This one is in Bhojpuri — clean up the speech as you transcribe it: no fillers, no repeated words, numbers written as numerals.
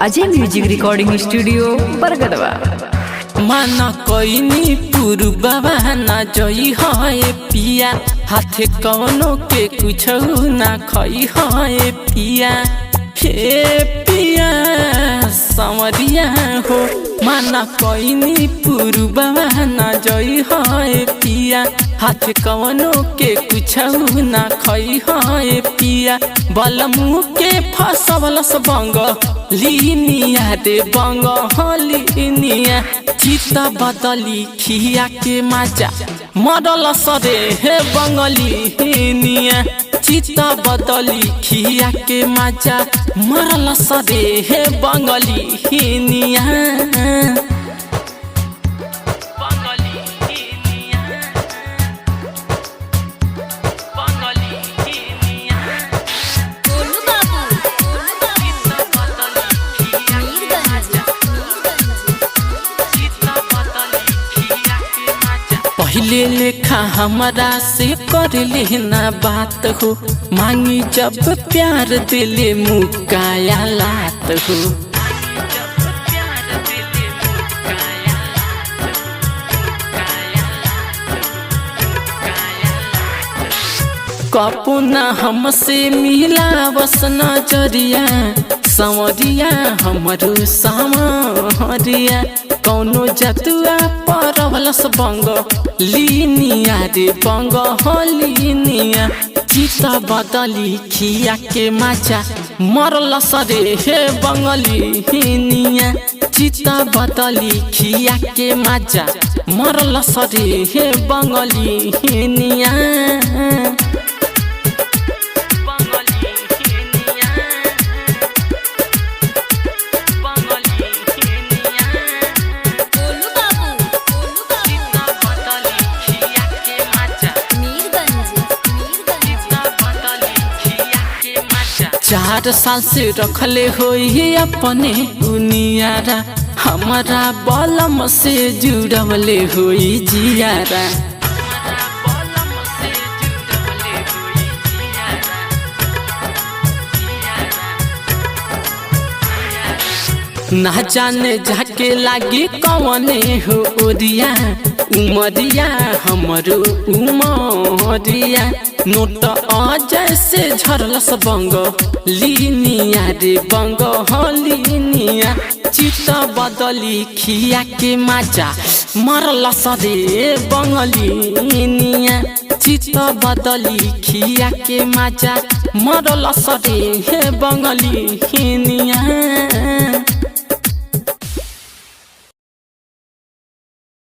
Ajay music recording studio Bargadwa. माना कोइनी पूर्ववा ना जई है पिया, हाथे कवनो के कुछ ना खई है पिया। हे पिया समरिया हो, माना कोइनी पूर्ववा ना जई है पिया, हाथे कवनो के कुछ ना खई है पिया। बलमु के फसवल बंग लीनिया रे बंग लीनिया, चित बदली खिया के माचा मरल सरे हे बंगलिनिया। चित बदली खिया के माचा मरल सरे हे बंगलिनिया। पहले लेखा हमरा से कर लेना बात हो, मांगी जब प्यार दिले मुकाया लात हो। कपुना हमसे मिला बस नजरिया, समरिया हमरो समरिया। कौनो जतुआ परवलस बंग लीनिया रे बंग लीनिया। चित बदली खिया के माचा मरल सरे हे बंगलिनिया। चित बदली खिया के माचा मरल सरे हे बंगलिनिया। चार साल से रखले होई अपने दुनियारा, हमारा बलम से जुड़वले होई जियारा। ना जाने जाके लागी कौने हो ओरिया, उमरिया हमरो उमरिया। नोट जैसे झरलस बंग लीनिया रे बंग लीनिया। चित बदली खिया के माचा मरल सरे बंगलिनिया। चित बदली खिया के माचा मरल सरे हे बंगलिनिया।